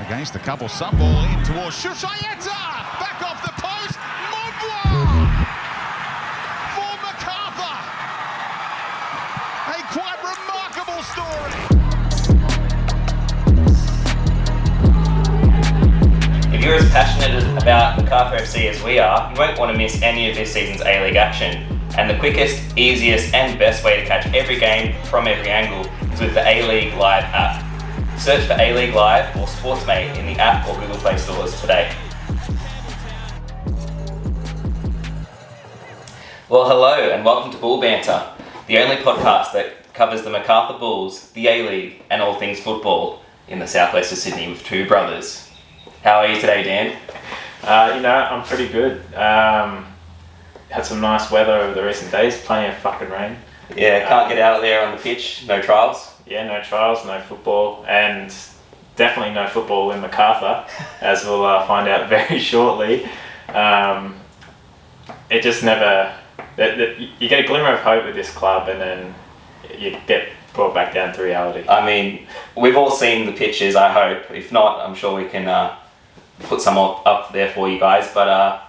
against the couple. Some ball in towards Shushayeta. Back off the post. Mobwa for Macarthur. A quite remarkable story. If you're as passionate about Macarthur FC as we are, you won't want to miss any of this season's A-League action. And the quickest, easiest and best way to catch every game from every angle is with the A-League Live app. Search for A-League Live or Sportsmate in the app or Google Play stores today. Well, hello and welcome to Bull Banter, the only podcast that covers the Macarthur Bulls, the A-League and all things football in the southwest of Sydney with two brothers. How are you today, Dan? I'm pretty good. Had some nice weather over the recent days, plenty of fucking rain. Yeah, can't get out there on the pitch, no trials. Yeah, no trials, no football, and definitely no football in Macarthur, as we'll find out very shortly. It just never... You get a glimmer of hope with this club and then you get brought back down to reality. I mean, we've all seen the pictures, I hope. If not, I'm sure we can put some up there for you guys. But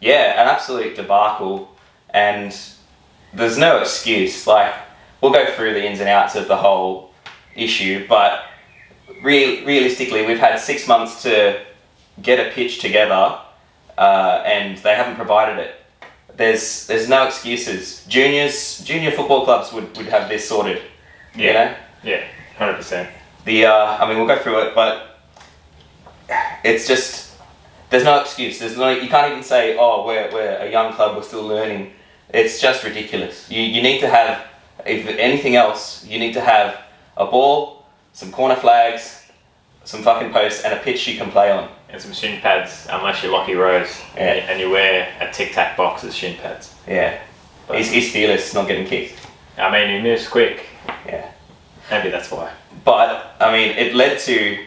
yeah, an absolute debacle, and there's no excuse. Like, we'll go through the ins and outs of the whole issue, but realistically, we've had 6 months to get a pitch together, and they haven't provided it. There's no excuses. Junior football clubs would have this sorted. Yeah. You know? Yeah, 100%. We'll go through it, but it's just, there's no excuse. You can't even say, oh, we're a young club, we're still learning. It's just ridiculous. You need to have, if anything else, you need to have a ball, some corner flags, some fucking posts, and a pitch you can play on. And some shin pads, unless you're Lockie Rose, and you wear a tic-tac box as shin pads. Yeah. But he's fearless, not getting kicked. I mean, he moves quick. Yeah. Maybe that's why. But, I mean, it led to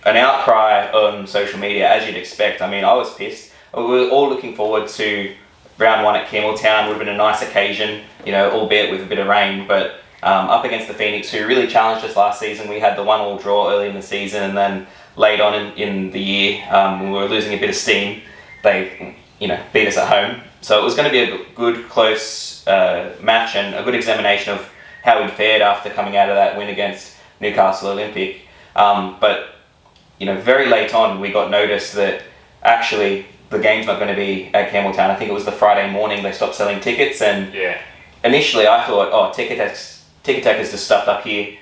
an outcry on social media, as you'd expect. I mean, I was pissed. We were all looking forward to round one at Campbelltown. Would have been a nice occasion, albeit with a bit of rain, but up against the Phoenix, who really challenged us last season. We had the 1-1 draw early in the season, and then late on in the year, when we were losing a bit of steam, they beat us at home. So it was going to be a good, close match and a good examination of how we'd fared after coming out of that win against Newcastle Olympic. But very late on, we got notice that actually the game's not going to be at Campbelltown. I think it was the Friday morning they stopped selling tickets, and initially I thought, oh, Tic-Tac is just stuffed up here.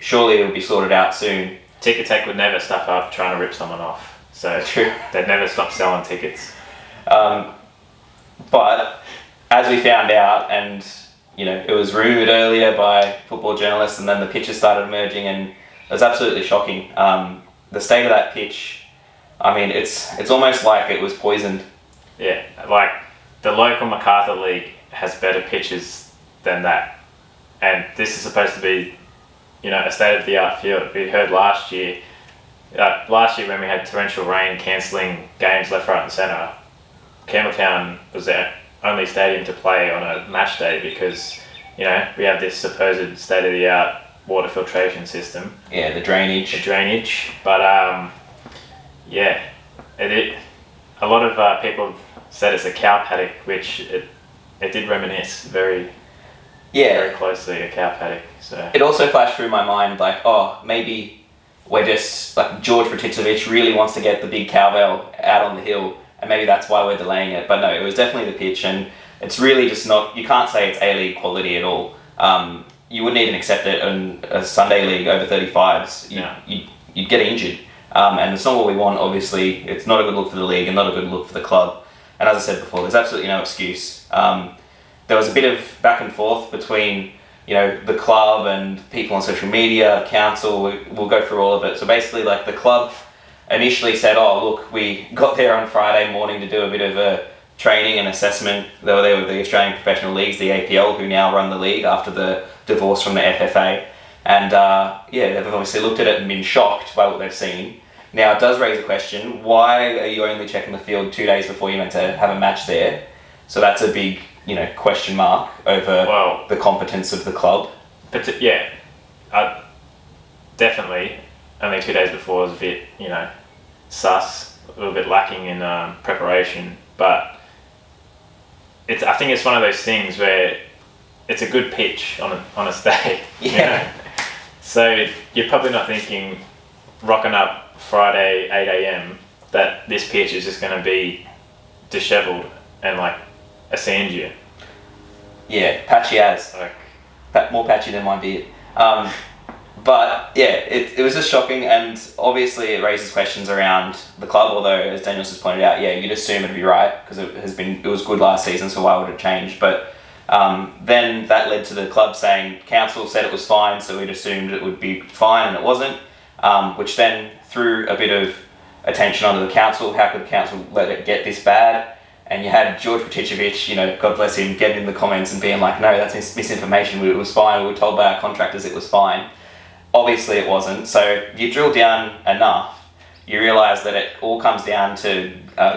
Surely it'll be sorted out soon. Tic-Tac would never stuff up trying to rip someone off. So True. They'd never stop selling tickets. But as we found out, and it was rumoured earlier by football journalists, and then the pictures started emerging, and it was absolutely shocking. The state of that pitch, I mean, it's almost like it was poisoned. Yeah, like the local Macarthur League has better pitches than that, and this is supposed to be, a state-of-the-art field. We heard last year when we had torrential rain cancelling games left, right and centre, Campbelltown was the only stadium to play on a match day because, we have this supposed state-of-the-art water filtration system. Yeah, the drainage. But, a lot of people said it's a cow paddock, which it did reminisce very closely a cow paddock. So it also flashed through my mind like, oh, maybe we're just like George Braticevic really wants to get the big cowbell out on the hill, and maybe that's why we're delaying it. But no, it was definitely the pitch, and it's really just not. You can't say it's A-League quality at all. You wouldn't even accept it in a Sunday league over 35s. You'd get injured, and it's not what we want. Obviously, it's not a good look for the league and not a good look for the club. And as I said before, there's absolutely no excuse. There was a bit of back and forth between the club and people on social media, council. We'll go through all of it. So basically, like, the club initially said, oh, look, we got there on Friday morning to do a bit of a training and assessment. They were there with the Australian Professional Leagues, the APL, who now run the league after the divorce from the FFA. And they've obviously looked at it and been shocked by what they've seen. Now, it does raise a question, why are you only checking the field 2 days before you're meant to have a match there? So that's a big, question mark over the competence of the club. But definitely. only 2 days before was a bit, sus, a little bit lacking in preparation. But I think it's one of those things where it's a good pitch on a day. Yeah. So you're probably not thinking, rocking up Friday 8 a.m, that this pitch is just going to be dishevelled and like a sand dune. Yeah, patchy as. More patchy than my beard. But yeah, it was just shocking, and obviously it raises questions around the club, although as Daniels has pointed out, yeah, you'd assume it'd be right because it was good last season, so why would it change? But then that led to the club saying council said it was fine, so we'd assumed it would be fine, and it wasn't, which then threw a bit of attention onto the council. How could the council let it get this bad? And you had George Peticevic, God bless him, getting in the comments and being like, no, that's misinformation, it was fine, we were told by our contractors it was fine. Obviously it wasn't. So if you drill down enough, you realise that it all comes down to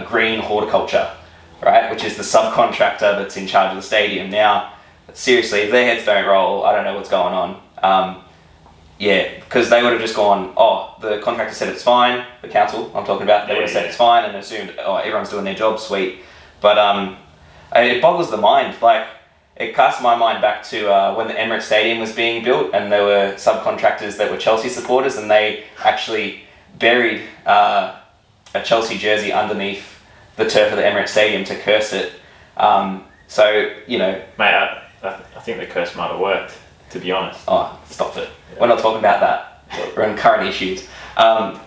green horticulture, right? Which is the subcontractor that's in charge of the stadium. Now, seriously, if their heads don't roll, I don't know what's going on. Because they would have just gone, the contractor said it's fine, the council I'm talking about, they would have said it's fine and assumed, everyone's doing their job, sweet. But it boggles the mind. Like, it casts my mind back to when the Emirates Stadium was being built and there were subcontractors that were Chelsea supporters, and they actually buried a Chelsea jersey underneath the turf of the Emirates Stadium to curse it. Mate, I think the curse might have worked, to be honest. Oh, stop it. Yeah. We're not talking about that. We're on current issues. I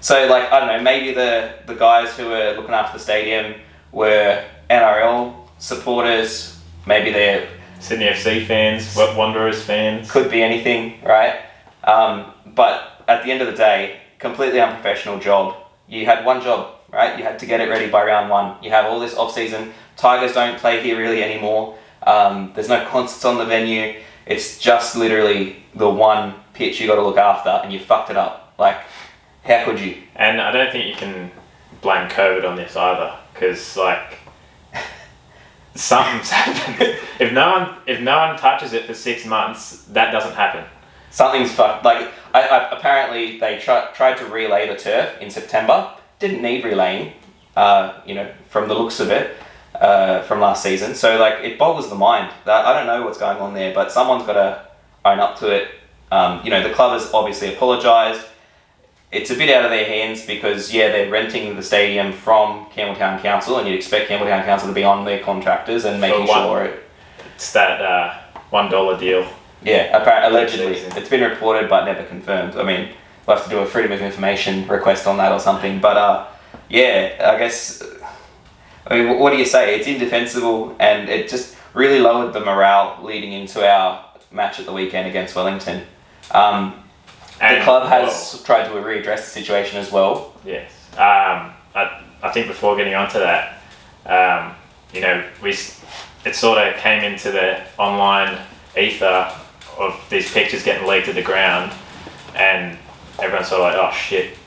don't know, maybe the guys who were looking after the stadium were NRL supporters, maybe they're Sydney FC fans, Wanderers fans. Could be anything, right? But at the end of the day, completely unprofessional job. You had one job, right? You had to get it ready by round one. You have all this off-season. Tigers don't play here really anymore. There's no concerts on the venue. It's just literally the one pitch you got to look after, and you fucked it up. Like, how could you? And I don't think you can blame COVID on this either, because something's happened. If no one touches it for 6 months, that doesn't happen. Something's fucked. Like, apparently they tried to relay the turf in September. Didn't need relaying, from the looks of it, from last season. So it boggles the mind. I don't know what's going on there, but someone's got to own up to it. The club has obviously apologised. It's a bit out of their hands because, they're renting the stadium from Campbelltown Council, and you'd expect Campbelltown Council to be on their contractors and making sure it's that $1 deal. Yeah, apparently, allegedly. It's been reported but never confirmed. I mean, we'll have to do a freedom of information request on that or something. But, I guess, what do you say? It's indefensible, and it just really lowered the morale leading into our match at the weekend against Wellington. The club has tried to readdress the situation as well. Yes. I think before getting onto that, it sort of came into the online ether of these pictures getting leaked to the ground, and everyone's sort of like, oh shit,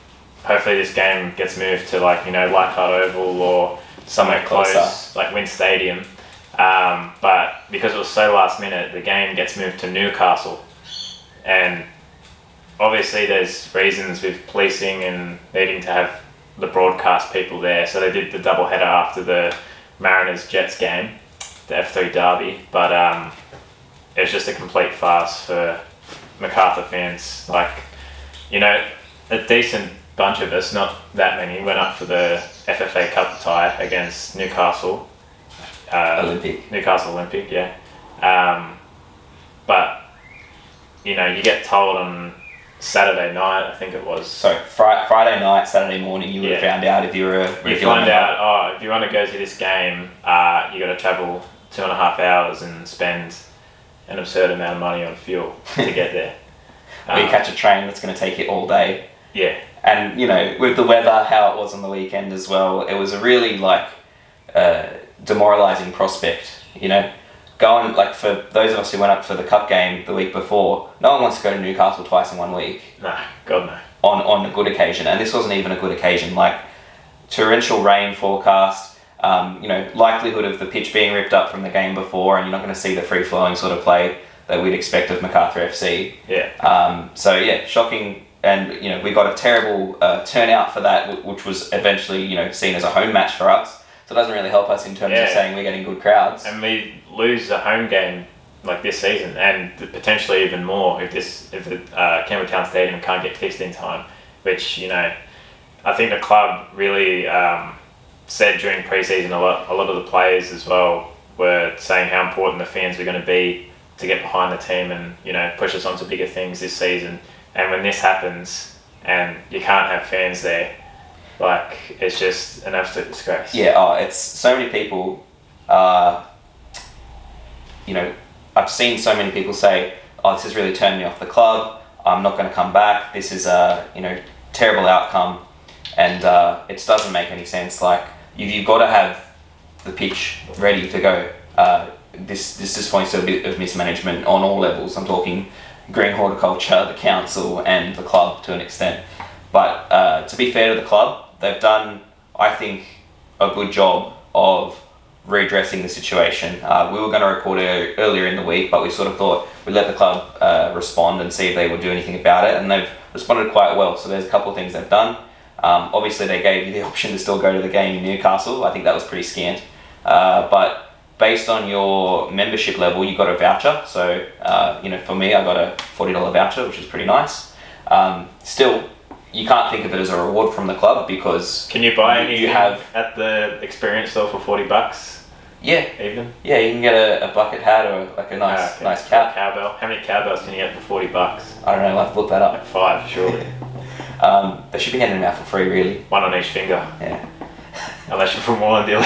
hopefully this game gets moved to Leichhardt Oval or somewhere close, like Wynn Stadium. But because it was so last minute, the game gets moved to Newcastle, and obviously there's reasons with policing and needing to have the broadcast people there, so they did the double header after the Mariners-Jets game, the F3 derby, but it was just a complete farce for Macarthur fans. A decent bunch of us, not that many, went up for the FFA Cup tie against Newcastle. Newcastle Olympic, yeah. But, you get told on Saturday night, I think it was. So Friday night, Saturday morning, you would have found out if you were You find out, if you want to go to this game, you got to travel 2.5 hours and spend an absurd amount of money on fuel to get there. Or you catch a train that's going to take you all day. Yeah. And, with the weather, how it was on the weekend as well, it was a really, demoralising prospect, Going, for those of us who went up for the cup game the week before, no one wants to go to Newcastle twice in 1 week. No, God no. On a good occasion, and this wasn't even a good occasion. Torrential rain forecast, likelihood of the pitch being ripped up from the game before, and you're not going to see the free-flowing sort of play that we'd expect of Macarthur FC. Yeah. Shocking and we got a terrible turnout for that, which was eventually seen as a home match for us. So it doesn't really help us in terms of saying we're getting good crowds. And we lose a home game like this season, and potentially even more if the Campbelltown Stadium can't get fixed in time. Which I think the club really said during pre-season. A lot of the players as well were saying how important the fans were going to be to get behind the team and push us on to bigger things this season. And when this happens and you can't have fans there, like, it's just an absolute disgrace. Yeah, it's so many people, I've seen so many people say, this has really turned me off the club, I'm not going to come back, this is a, terrible outcome, and it doesn't make any sense. Like, you've got to have the pitch ready to go. This just points to a bit of mismanagement on all levels. I'm talking green horticulture, the council, and the club to an extent. But to be fair to the club, they've done, I think, a good job of redressing the situation. We were going to record it earlier in the week, but we sort of thought we'd let the club respond and see if they would do anything about it, and they've responded quite well. So there's a couple of things they've done. Obviously, they gave you the option to still go to the game in Newcastle. I think that was pretty scant. But based on your membership level, you got a voucher. So, for me, I got a $40 voucher, which is pretty nice. Still, you can't think of it as a reward from the club because... Can you buy anything at the experience store for $40? Yeah. Even? Yeah, you can get a bucket hat or like a nice cap. Cowbell. How many cowbells can you get for $40? I don't know, I'll have to look that up. Like 5, surely. They should be handing them out for free, really. One on each finger. Yeah. Unless you're from Wellington.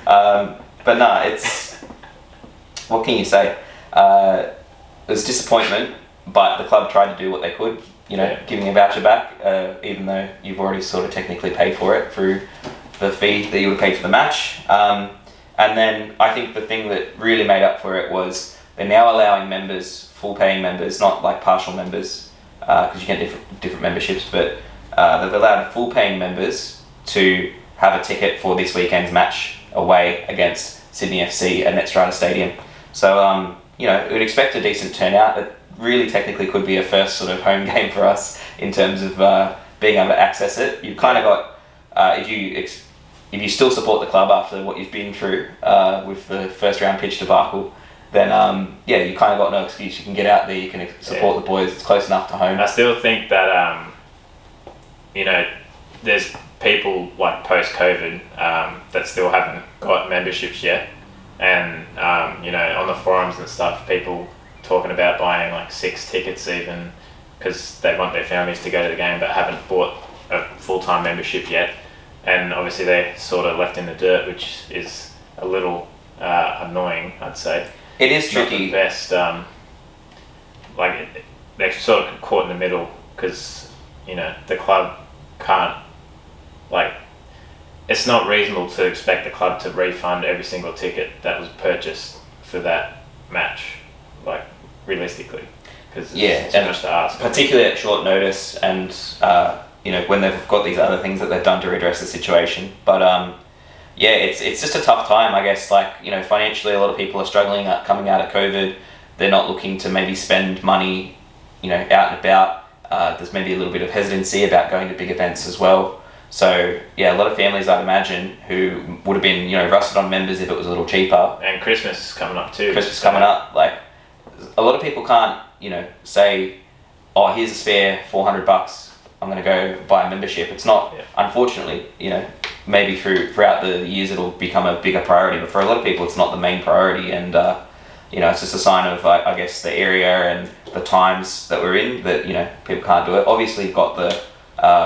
But no, it's... What can you say? It was disappointment, but the club tried to do what they could, giving a voucher back, even though you've already sort of technically paid for it through the fee that you would pay for the match. And then I think the thing that really made up for it was they're now allowing members, full paying members, not like partial members, because you get different memberships, but they've allowed full paying members to have a ticket for this weekend's match away against Sydney FC at Campbelltown Stadium. So, we'd expect a decent turnout. It really technically could be a first sort of home game for us in terms of being able to access it. You've kind of got, if you still support the club after what you've been through with the first round pitch debacle, then you kind of got no excuse. You can get out there, you can support the boys, it's close enough to home. I still think that, there's people like post-COVID that still haven't got memberships yet. And, on the forums and stuff, people talking about buying like 6 tickets even because they want their families to go to the game but haven't bought a full-time membership yet. And obviously they're sort of left in the dirt, which is a little annoying, I'd say. It is tricky. Not the best, they're sort of caught in the middle because, the club can't, it's not reasonable to expect the club to refund every single ticket that was purchased for that match, realistically, because it's too much to ask. Particularly at short notice and, when they've got these other things that they've done to redress the situation. But, it's just a tough time, I guess. Financially, a lot of people are struggling coming out of COVID. They're not looking to maybe spend money, out and about. There's maybe a little bit of hesitancy about going to big events as well. So, a lot of families, I'd imagine, who would have been, rusted on members if it was a little cheaper. And Christmas is coming up too. Christmas coming up. A lot of people can't, say, oh, here's a spare $400, I'm going to go buy a membership. It's not, unfortunately, maybe throughout the years it'll become a bigger priority, but for a lot of people it's not the main priority, and it's just a sign of, I guess, the area and the times that we're in that, people can't do it. Obviously you've got the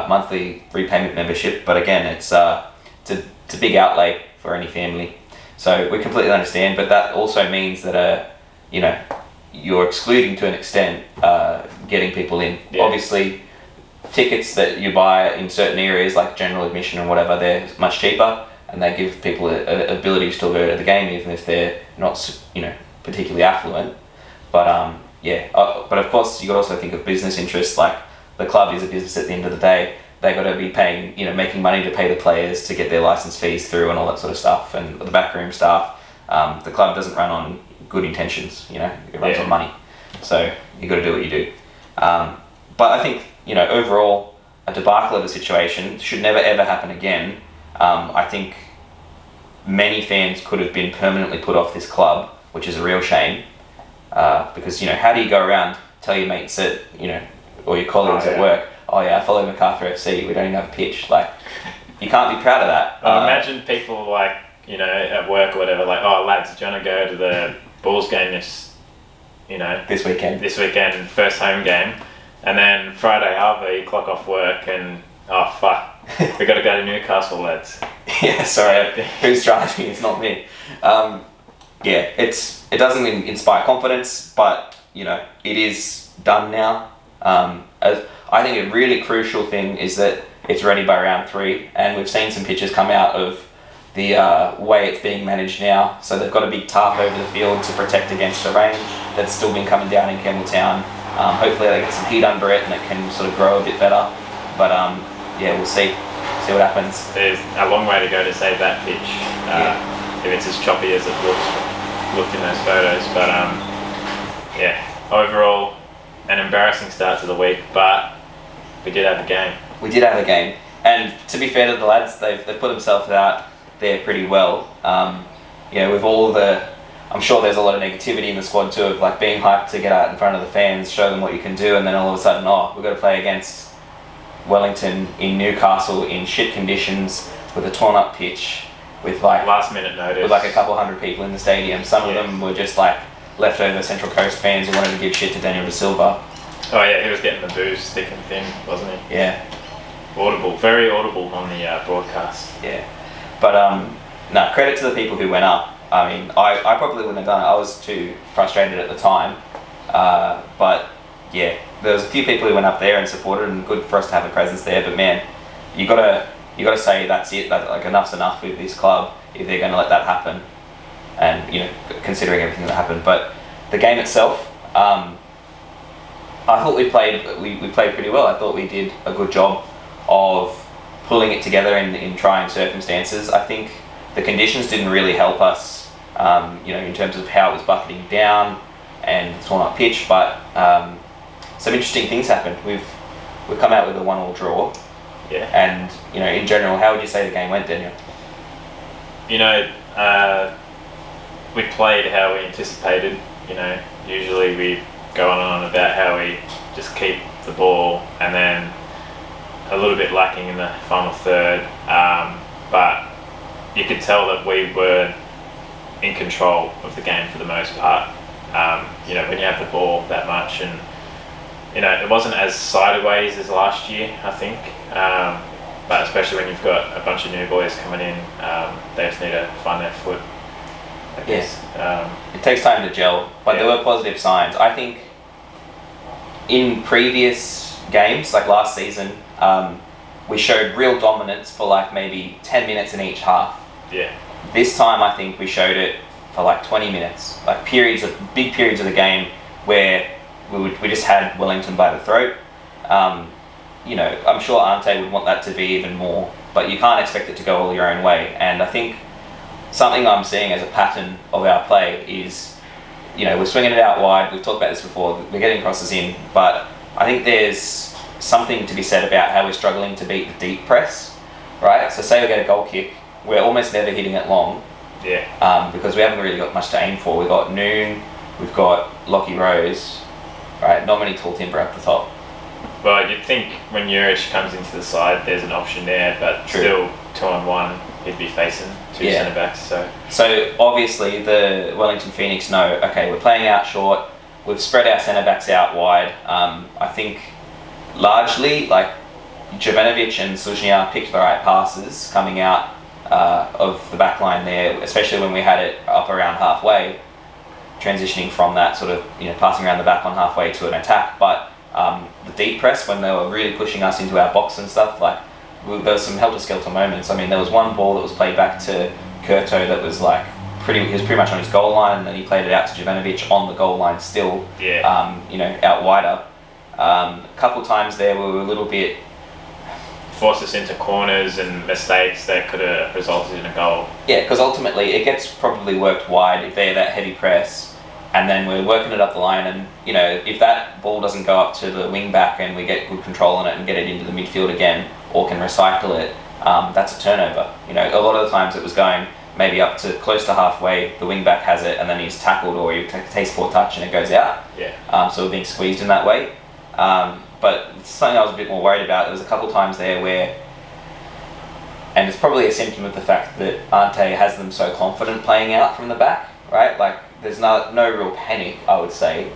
monthly repayment membership, but again, it's a big outlay for any family. So we completely understand, but that also means that, you're excluding to an extent getting people in. Yeah. Obviously, tickets that you buy in certain areas like general admission and whatever, they're much cheaper, and they give people an ability to still go to the game even if they're not particularly affluent. But but of course you got to also think of business interests. Like, the club is a business at the end of the day. They got to be paying, making money to pay the players to get their license fees through and all that sort of stuff, and the backroom staff. The club doesn't run on good intentions, it runs on money. So you got to do what you do. but I think, overall, a debacle of a situation should never ever happen again. I think many fans could have been permanently put off this club, which is a real shame. Because, how do you go around, tell your mates that, or your colleagues at work, oh yeah, I follow Macarthur FC, we don't even have a pitch. Like, you can't be proud of that. Imagine people like, at work or whatever, like, oh lads, do you want to go to the Bulls game this weekend, first home game, and then Friday after you clock off work and, oh fuck, we got to go to Newcastle, lads. Yeah, sorry, who's driving? It's not me. It doesn't inspire confidence, but it is done now. I think a really crucial thing is that it's ready by round 3, and we've seen some pictures come out of the way it's being managed now. So they've got a big tarp over the field to protect against the rain that's still been coming down in Campbelltown. Hopefully they get some heat under it and it can sort of grow a bit better. But we'll see what happens. There's a long way to go to save that pitch. If it's as choppy as it looked in those photos. But overall, an embarrassing start to the week, but we did have a game. We did have a game, and to be fair to the lads, they've put themselves out there pretty well. With all I'm sure there's a lot of negativity in the squad too, of like being hyped to get out in front of the fans, show them what you can do, and then all of a sudden, we've got to play against Wellington in Newcastle in shit conditions with a torn up pitch, with like last minute notice, with like a couple hundred people in the stadium. Some of them were just like leftover Central Coast fans who wanted to give shit to Daniel De Silva. Oh yeah, he was getting the boos thick and thin, wasn't he? Yeah. Audible, very audible on the broadcast. Yeah. But credit to the people who went up. I mean, I probably wouldn't have done it. I was too frustrated at the time. But yeah, there was a few people who went up there and supported, and good for us to have a presence there. But man, you gotta say that's it. That like enough's enough with this club if they're going to let that happen. And considering everything that happened. But the game itself, I thought we played pretty well. I thought we did a good job of pulling it together in trying circumstances. I think the conditions didn't really help us, in terms of how it was bucketing down and torn up pitch. But some interesting things happened. We've come out with a 1-1 draw. Yeah. And in general, how would you say the game went, Daniel? We played how we anticipated. Usually we go on and on about how we just keep the ball, and then a little bit lacking in the final third. But you could tell that we were in control of the game for the most part. When you have the ball that much, and it wasn't as sideways as last year, I think. But especially when you've got a bunch of new boys coming in, they just need to find their foot. I guess. It takes time to gel, but there were positive signs. I think in previous games, like last season, we showed real dominance for like maybe 10 minutes in each half. Yeah. This time I think we showed it for like 20 minutes, like big periods of the game where we just had Wellington by the throat. I'm sure Ante would want that to be even more, but you can't expect it to go all your own way. And I think something I'm seeing as a pattern of our play is, we're swinging it out wide. We've talked about this before. We're getting crosses in, but I think there's something to be said about how we're struggling to beat the deep press, right? So say we get a goal kick, we're almost never hitting it long. Yeah. Because we haven't really got much to aim for. We've got Noon, we've got Lockie Rose, right? Not many tall timber up the top. Well, you'd think when Juric comes into the side, there's an option there, but True. Still 2-on-1, he'd be facing two centre backs. So obviously the Wellington Phoenix know, okay, we're playing out short. We've spread our centre backs out wide. I think largely like Jovanovic and Sujnia picked the right passes coming out of the back line there, especially when we had it up around halfway, transitioning from that sort of passing around the back on halfway to an attack. But the deep press, when they were really pushing us into our box and stuff, like there was some helter-skelter moments. I mean, there was one ball that was played back to Ctown that was like he was pretty much on his goal line, and then he played it out to Jovanovic on the goal line still, out wider. A couple times there we were a little bit forced us into corners and mistakes that could have resulted in a goal. Yeah, because ultimately it gets probably worked wide if they're that heavy press and then we're working it up the line, and if that ball doesn't go up to the wing back and we get good control on it and get it into the midfield again, or can recycle it, that's a turnover. A lot of the times it was going maybe up to close to halfway, the wing back has it, and then he's tackled or he takes poor touch and it goes out. Yeah. So we're being squeezed in that way. But something I was a bit more worried about, there was a couple times there where, and it's probably a symptom of the fact that Ante has them so confident playing out from the back, right? Like, there's no real panic, I would say,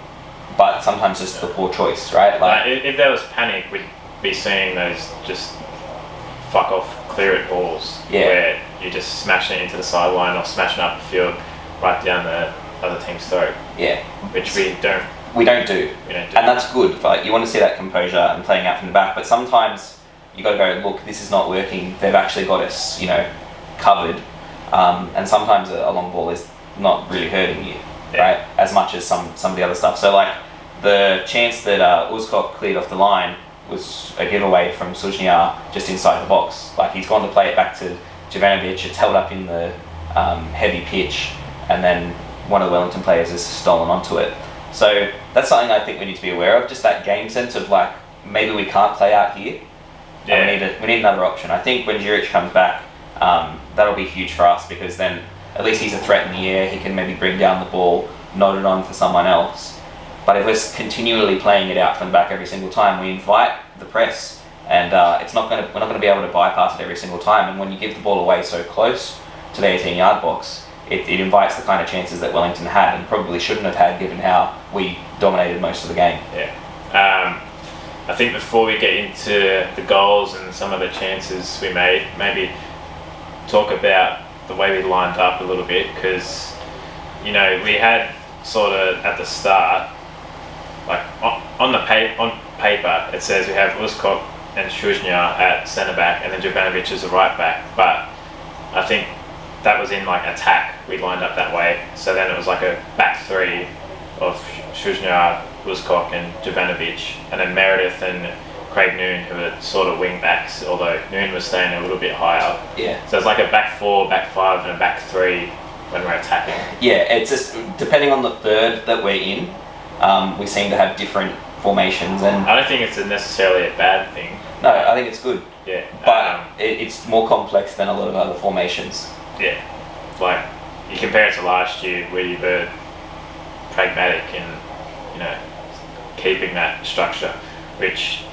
but sometimes just the poor choice, right? Like, if there was panic, we'd be seeing those just fuck off, clear it balls, where you're just smashing it into the sideline or smashing up the field right down the other team's throat. Yeah. Which we don't do. And that's good. Like, you want to see that composure and playing out from the back, but sometimes you got to go, look, this is not working. They've actually got us, covered. And sometimes a long ball is not really hurting you, right? As much as some of the other stuff. So, like, the chance that Uzkok cleared off the line was a giveaway from Sujnyar just inside the box. Like, he's gone to play it back to Jovanovic. It's held up in the heavy pitch, and then one of the Wellington players has stolen onto it. So that's something I think we need to be aware of. Just that game sense of, like, maybe we can't play out here. And we need another option. I think when Juric comes back, that'll be huge for us, because then at least he's a threat in the air. He can maybe bring down the ball, nod it on for someone else. But if we're continually playing it out from the back every single time, we invite the press, and we're not going to be able to bypass it every single time. And when you give the ball away so close to the 18-yard box, it invites the kind of chances that Wellington had and probably shouldn't have had, given how we dominated most of the game. Yeah. I think before we get into the goals and some of the chances we made, maybe talk about the way we lined up a little bit, because we had sort of at the start, like on paper it says we have Uzkok and Sujnyar at centre back and then Jovanovic as a right back, but I think that was in like attack, we lined up that way. So then it was like a back three of Sujnyar, Uzkok and Jovanovic, and then Meredith and Craig Noon, who are sort of wing backs, although Noon was staying a little bit higher. Yeah. So it's like a back four, back five and a back three when we're attacking. Yeah, it's just depending on the third that we're in, we seem to have different formations, and I don't think it's necessarily a bad thing. No, I think it's good. Yeah. But it's more complex than a lot of other formations. Yeah. Like, you compare it to last year where you were pragmatic in, keeping that structure, which,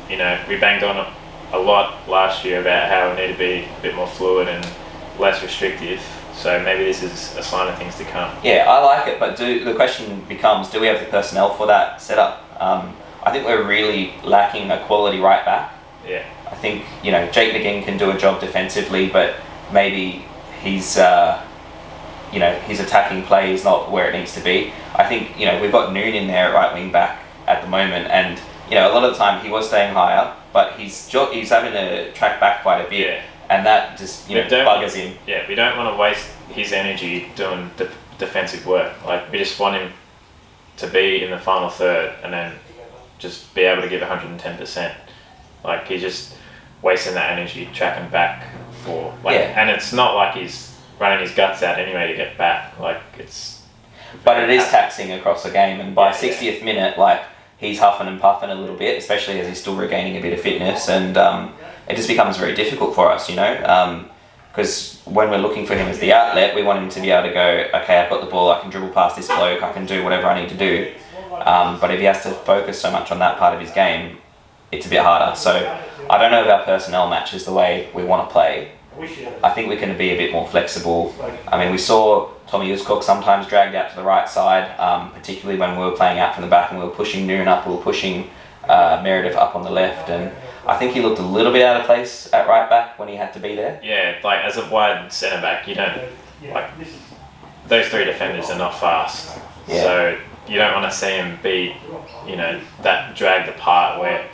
we banged on a lot last year about how we need to be a bit more fluid and less restrictive. So maybe this is a sign of things to come. Yeah, I like it, but the question becomes, do we have the personnel for that setup? I think we're really lacking a quality right back. Yeah. I think, Jake McGinn can do a job defensively, but maybe his attacking play is not where it needs to be. I think, we've got Noon in there at right wing back at the moment, and, a lot of the time he was staying higher, but he's having to track back quite a bit. Yeah. And that just buggers him. Yeah, we don't want to waste his energy doing defensive work. Like, we just want him to be in the final third and then just be able to give 110%. Like, he's just wasting that energy tracking back for and it's not like he's running his guts out anyway to get back. Like, it's. But it is taxing across the game, and by 60th minute, like, he's huffing and puffing a little bit, especially as he's still regaining a bit of fitness, and it just becomes very difficult for us, because when we're looking for him as the outlet, we want him to be able to go, okay, I've got the ball, I can dribble past this bloke, I can do whatever I need to do. But if he has to focus so much on that part of his game, it's a bit harder. So I don't know if our personnel matches the way we want to play. I think we can be a bit more flexible. I mean, we saw Tommy Uzkok sometimes dragged out to the right side, particularly when we were playing out from the back and we were pushing Noon up, we were pushing Meredith up on the left, and I think he looked a little bit out of place at right back when he had to be there. Yeah, like, as a wide centre back, you don't, like, those three defenders are not fast. Yeah. So you don't want to see him be, that dragged apart where,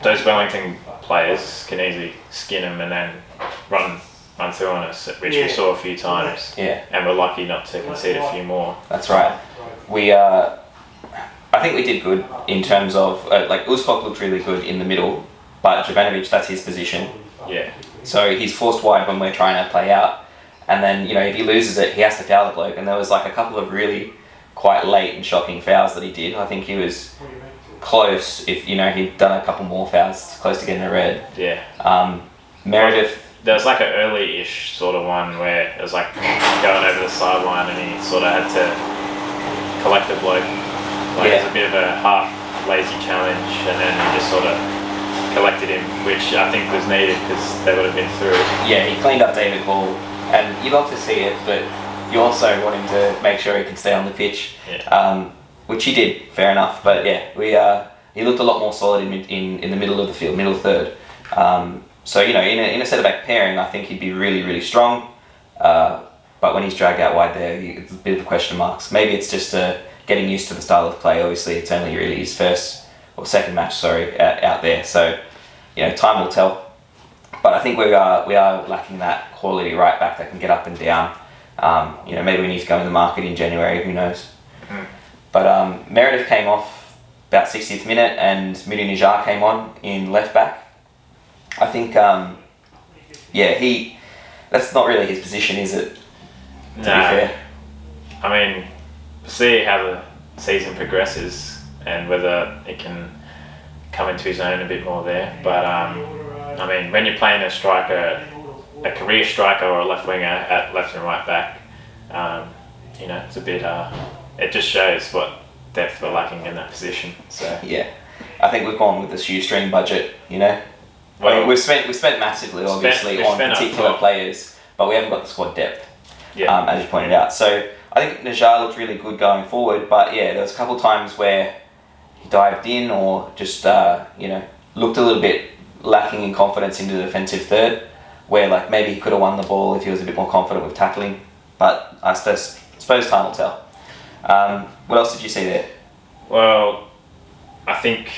those Wellington players can easily skin him and then run through on us, which we saw a few times. Yeah. And we're lucky not to concede a few more. That's right. I think we did good in terms of, Uzkok looked really good in the middle, but Jovanovic, that's his position. Yeah. So he's forced wide when we're trying to play out. and then if he loses it, he has to foul the bloke. And there was like a couple of really quite late and shocking fouls that he did. I think he was close if he'd done a couple more fouls, close to getting a red. Yeah. Meredith. There was like an early-ish sort of one where it was like going over the sideline and he sort of had to collect the bloke. Like it was a bit of a half lazy challenge, and then he just sort of collected him, which I think was needed because they would have been through. Yeah, he cleaned up David Bull, and you love to see it, but you also want him to make sure he can stay on the pitch, which he did, fair enough. But yeah, he looked a lot more solid in the middle of the field, middle third. So in a centre-back pairing, I think he'd be really, really strong. But when he's dragged out wide there, it's a bit of a question marks. Maybe it's just getting used to the style of play. Obviously, it's only really his second match, out there. So, time will tell. But I think we are lacking that quality right back that can get up and down. Maybe we need to go in the market in January. Who knows? But Meredith came off about 60th minute, and Mudi Nijar came on in left back. I think, that's not really his position, is it? To be fair. I mean, see how the season progresses and whether it can come into his own a bit more there. But I mean, when you're playing a striker, a career striker or a left winger at left and right back, it's a bit. It just shows what depth we're lacking in that position. So yeah, I think we've gone with the shoestring budget. Well, we've spent massively, obviously, on particular players, but we haven't got the squad depth. Yeah. As you pointed out. So I think Nijar looked really good going forward, but there was a couple of times where he dived in or just looked a little bit lacking in confidence into the defensive third, where maybe he could have won the ball if he was a bit more confident with tackling. But I suppose time will tell. What else did you see there? Well, I think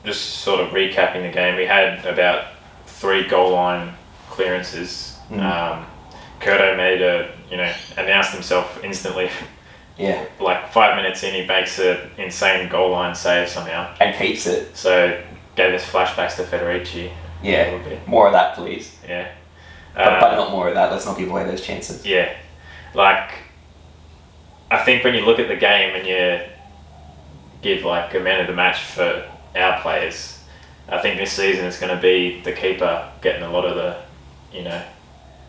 just sort of recapping the game, we had about 3 goal line clearances. Ctown made announced himself instantly. Yeah. 5 minutes in, he makes an insane goal line save somehow. And keeps it. So, gave us flashbacks to Federici. Yeah. A little bit. More of that, please. Yeah. But not more of that. Let's not give away those chances. Yeah. I think when you look at the game and you give a man of the match for our players, I think this season it's going to be the keeper getting a lot of the,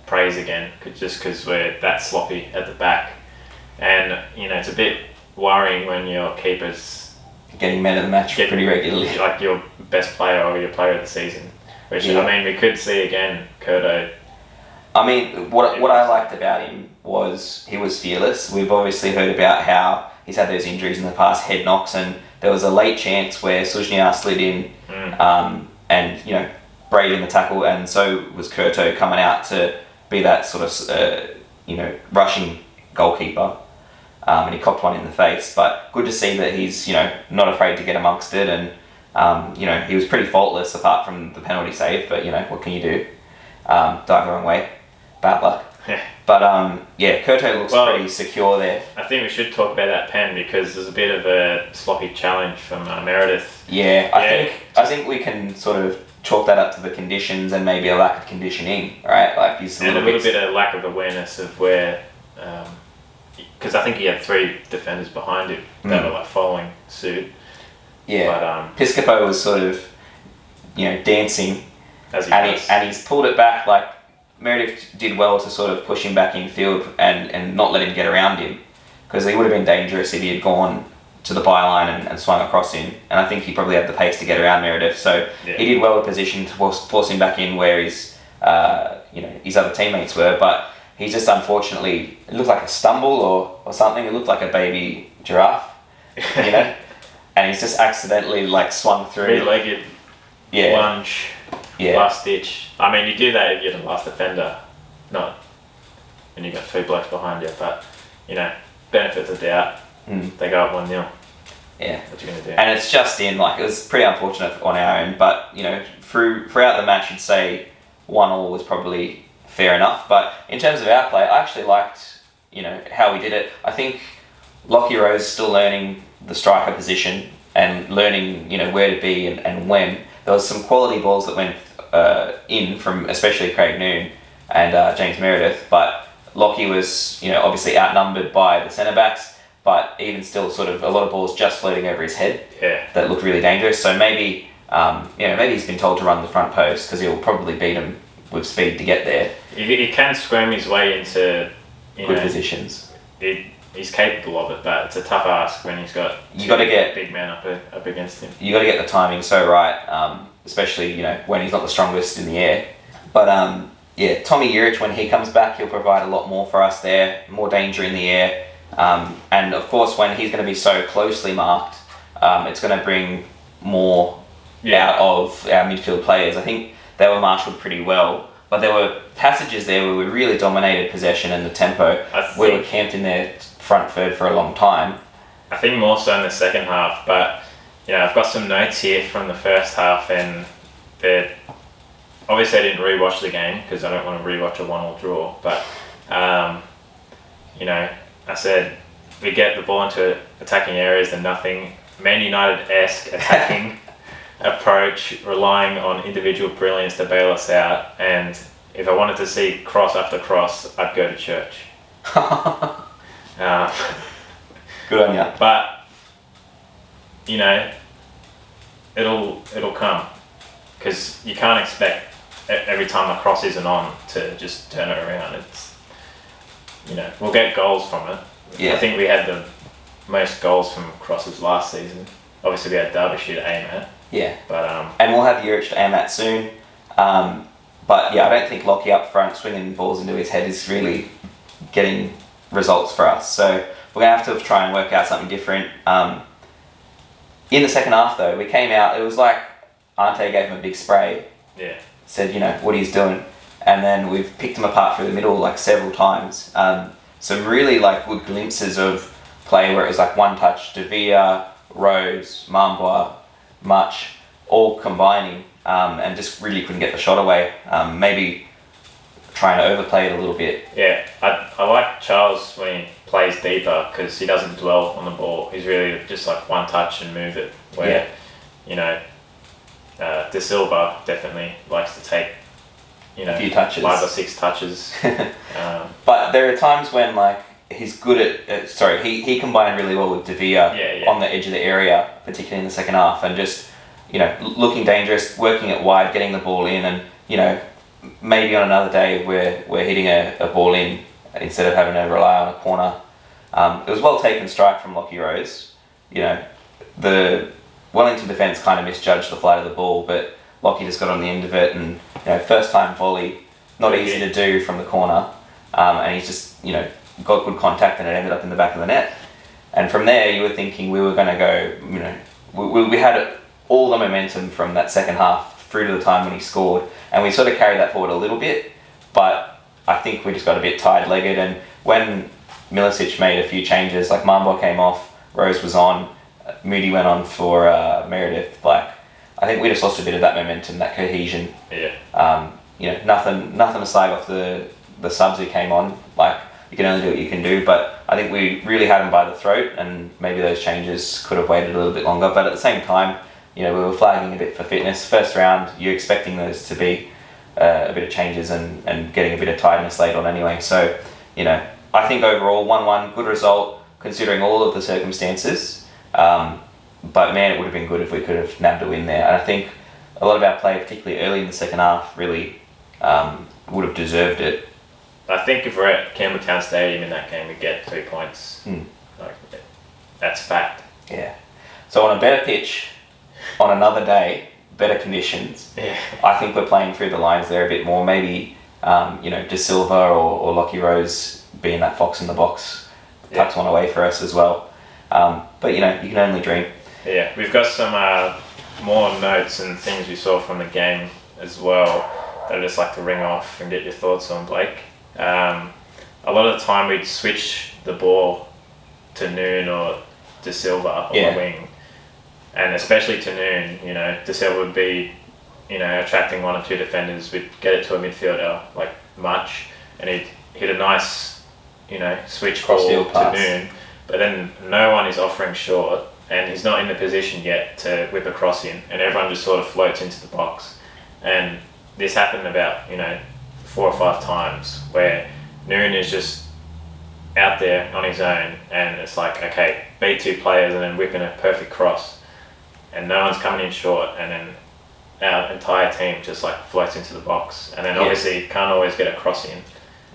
praise again, just because we're that sloppy at the back. And, it's a bit worrying when your keeper's getting man of the match pretty regularly. Your best player or your player of the season. Which, we could see again, Ctown. I mean, what I liked about him was he was fearless. We've obviously heard about how he's had those injuries in the past, head knocks, and there was a late chance where Sujniar slid in and, braving the tackle, and so was Ctown coming out to be that sort of, rushing goalkeeper. And he copped one in the face, but good to see that he's, not afraid to get amongst it, and, he was pretty faultless apart from the penalty save, but, what can you do? Dive the wrong way. Bad luck. Yeah. But, Ctown looks pretty secure there. I think we should talk about that pen because there's a bit of a sloppy challenge from Meredith. Yeah, I think we can sort of chalk that up to the conditions and maybe a lack of conditioning, right? He's a little bit of lack of awareness of where, because I think he had 3 defenders behind him that were following suit. Yeah, but Piscopo was sort of, dancing, and he's pulled it back. Meredith did well to sort of push him back in field and not let him get around him, because he would have been dangerous if he had gone to the byline and swung across him. And I think he probably had the pace to get around Meredith, so he did well with position to force him back in where his other teammates were. But he just unfortunately, it looked like a stumble or something. It looked like a baby giraffe, and he's just accidentally swung through. 3-legged lunge. Yeah. Last ditch. I mean, you do that if you're the last defender, not when you've got 3 blokes behind you. But, benefit of the doubt. They go up 1-0. Yeah. What you going to do? And it's just in, it was pretty unfortunate on our end. But, throughout the match, I'd say 1-1 was probably fair enough. But in terms of our play, I actually liked, how we did it. I think Lockie Rose is still learning the striker position and learning, where to be and when. There was some quality balls that went in from especially Craig Noon and James Meredith, but Lockie was, obviously outnumbered by the centre backs, but even still, sort of a lot of balls just floating over his head that looked really dangerous. So maybe, maybe he's been told to run the front post because he'll probably beat him with speed to get there. He can scream his way into good positions. He's capable of it, but it's a tough ask when he's got big men up against him. You got to get the timing so right, especially when he's not the strongest in the air. But Tommy Urich, when he comes back, he'll provide a lot more for us there, more danger in the air. And of course, when he's going to be so closely marked, it's going to bring more out of our midfield players. I think they were marshalled pretty well, but there were passages there where we really dominated possession and the tempo. We were camped in their front third for a long time. I think more so in the second half, but I've got some notes here from the first half, and obviously I didn't rewatch the game because I don't want to rewatch a 1-1 draw, but I said we get the ball into attacking areas and nothing Man United-esque attacking approach, relying on individual brilliance to bail us out, and if I wanted to see cross after cross, I'd go to church. Good on you. But it'll come, because you can't expect every time a cross isn't on to just turn it around. It's we'll get goals from it. Yeah. I think we had the most goals from crosses last season. Obviously we had Derbyshire to aim at. Yeah. But and we'll have Urich to aim at soon. But I don't think Lockie up front swinging balls into his head is really getting results for us. So we're going to have to try and work out something different. In the second half though, we came out, it was like Ante gave him a big spray. Yeah. Said, what he's doing. And then we've picked him apart through the middle several times. Some really good glimpses of play where it was one touch, De Vere, Rose, Mambois, Much, all combining, and just really couldn't get the shot away. Maybe trying to overplay it a little bit. Yeah, I like Charles when he plays deeper because he doesn't dwell on the ball. He's really just one touch and move it. Where, De Silva definitely likes to take, a few touches. 5 or 6 touches. But there are times when he's good at, he combined really well with De Vere on the edge of the area, particularly in the second half, and just, looking dangerous, working it wide, getting the ball in, and, maybe on another day we're hitting a ball in instead of having to rely on a corner. It was well taken strike from Lockie Rose. The Wellington defence kind of misjudged the flight of the ball, but Lockie just got on the end of it, and first time volley, not easy to do from the corner, and he's just got good contact and it ended up in the back of the net. And from there you were thinking we were going to go, we had all the momentum from that second half through to the time when he scored, and we sort of carried that forward a little bit, but I think we just got a bit tired-legged. And when Milicic made a few changes, Mambo came off, Rose was on, Moody went on for Meredith, I think we just lost a bit of that momentum, that cohesion. Yeah. Nothing to slag off the subs who came on. You can only do what you can do, but I think we really had them by the throat, and maybe those changes could have waited a little bit longer. But at the same time, we were flagging a bit for fitness. First round, you're expecting those to be a bit of changes and getting a bit of tiredness late on anyway. So, I think overall 1-1, good result considering all of the circumstances. But man, it would have been good if we could have nabbed a win there. And I think a lot of our play, particularly early in the second half, really would have deserved it. I think if we're at Campbelltown Stadium in that game, we get 3 points. That's fact. Yeah. So on a better pitch, on another day, better conditions, I think we're playing through the lines there a bit more. Maybe, De Silva or Lockie Rose being that fox in the box tucks one away for us as well. But, you can only dream. Yeah, we've got some more notes and things we saw from the game as well that I'd just like to ring off and get your thoughts on, Blake. A lot of the time we'd switch the ball to Noon or De Silva on the wing, and especially to Noon, De Silva would be, attracting 1 or 2 defenders. We'd get it to a midfielder like Much, and he'd hit a nice, switch ball to Noon, but then no one is offering short, and he's not in the position yet to whip a cross in, and everyone just sort of floats into the box. And this happened about, 4 or 5 times where Noon is just out there on his own, and it's like, okay, beat 2 players and then whipping a perfect cross, and no one's coming in short, and then our entire team just like floats into the box, and then obviously can't always get a cross in,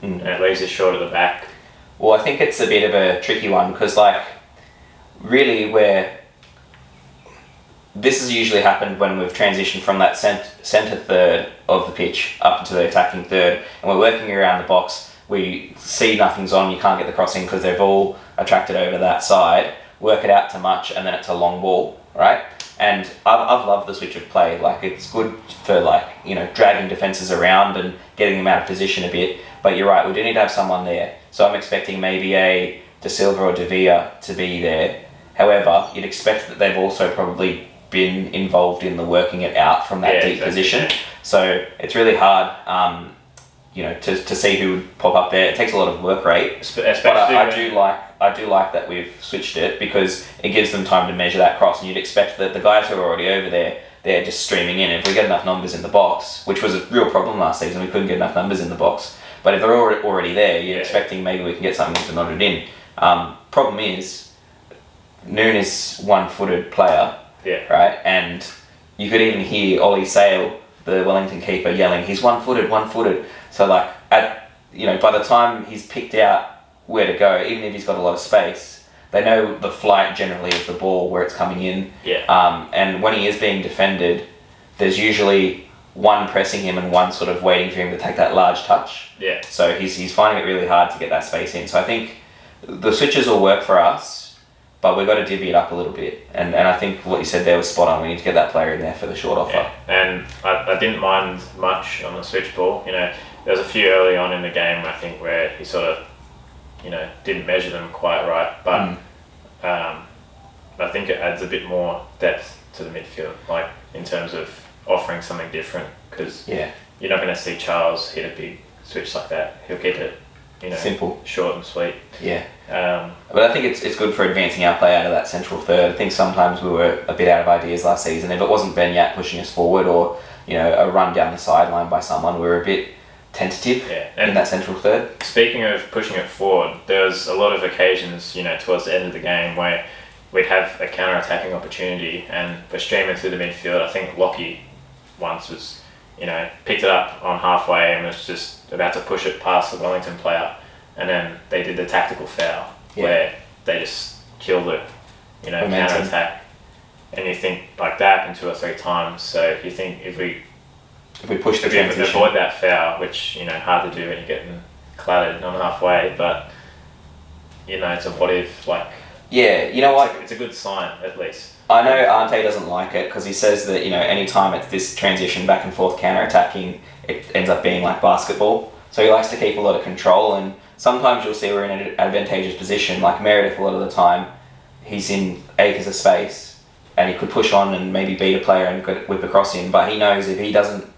and it leaves us short at the back. Well, I think it's a bit of a tricky one because, like, really, this has usually happened when we've transitioned from that centre third of the pitch up into the attacking third, and we're working around the box. We see nothing's on, you can't get the crossing because they've all attracted over that side, work it out to much, and then it's a long ball, right? And I've loved the switch of play. Like, it's good for, like, you know, dragging defences around and getting them out of position a bit. But you're right, we do need to have someone there. So I'm expecting maybe a De Silva or De Villa to be there. However, you'd expect that they've also probably been involved in the working it out from that deep position. Yeah. So it's really hard, you know, to see who would pop up there. It takes a lot of work rate. Especially but I do like that we've switched it because it gives them time to measure that cross, and you'd expect that the guys who are already over there, they're just streaming in. If we get enough numbers in the box, which was a real problem last season, we couldn't get enough numbers in the box. But if they're already there, you're expecting maybe we can get something to nod it in. Problem is, Noon is one-footed player, right? And you could even hear Ollie Sale, the Wellington keeper, yelling, "He's one-footed." So, like, by the time he's picked out where to go, even if he's got a lot of space, they know the flight generally of the ball, where it's coming in. And when he is being defended, there's usually one pressing him and one sort of waiting for him to take that large touch. So he's finding it really hard to get that space in. So I think the switches will work for us, but we've got to divvy it up a little bit. And I think what you said there was spot on. We need to get that player in there for the short offer. And I didn't mind much on the switch ball. You know, there was a few early on in the game, I think, where he sort of, you know, didn't measure them quite right. But I think it adds a bit more depth to the midfield, like in terms of offering something different, because you're not going to see Charles hit a big switch like that. He'll keep it, you know, simple, short and sweet. But I think it's good for advancing our play out of that central third. I think sometimes we were a bit out of ideas last season. If it wasn't Ben Yat pushing us forward, or, you know, a run down the sideline by someone, we were a bit tentative in that central third. Speaking of pushing it forward, there was a lot of occasions, you know, towards the end of the game where we'd have a counter-attacking opportunity and we're streaming through the midfield. I think Lockie once was, you know, picked it up on halfway and was just about to push it past the Wellington player, and then they did the tactical foul where they just killed it, you know, counter-attack. And you think, like, that happened 2 or 3 times, so you think if we push the transition, avoid that foul, which, you know, hard to do when you're getting clattered on halfway, but, you know, it's a what if, like... Yeah, you know what? It's a good sign, at least. I know Ante doesn't like it because he says that, you know, anytime it's this transition back and forth counter-attacking, it ends up being like basketball. So he likes to keep a lot of control, and sometimes you'll see we're in an advantageous position, like Meredith a lot of the time. He's in acres of space and he could push on and maybe beat a player and whip across him, but he knows if that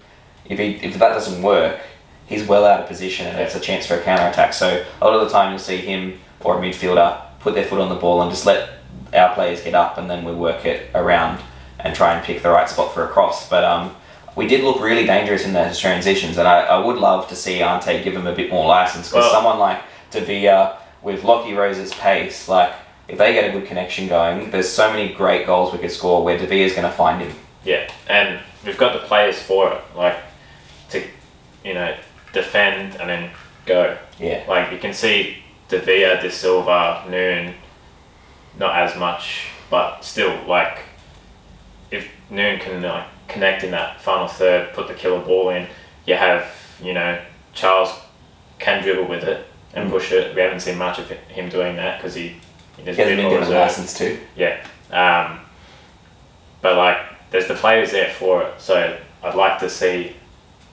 doesn't work, he's well out of position and it's a chance for a counter-attack. So a lot of the time you'll see him or a midfielder put their foot on the ball and just let our players get up, and then we work it around and try and pick the right spot for a cross. But we did look really dangerous in those transitions, and I would love to see Ante give him a bit more license, because someone like De Villa with Lockie Rose's pace, like, if they get a good connection going, there's so many great goals we could score where De Villa's going to find him. Yeah, and we've got the players for it, like, to, you know, defend and then go. Yeah. Like, you can see De Villa, De Silva, Noon, not as much, but still, like, if Noon can, like, connect in that final third, put the killer ball in, you have, you know, Charles can dribble with it and push it. We haven't seen much of him doing that because he does a bit more reserve. License too. Yeah. But, like, there's the players there for it, so I'd like to see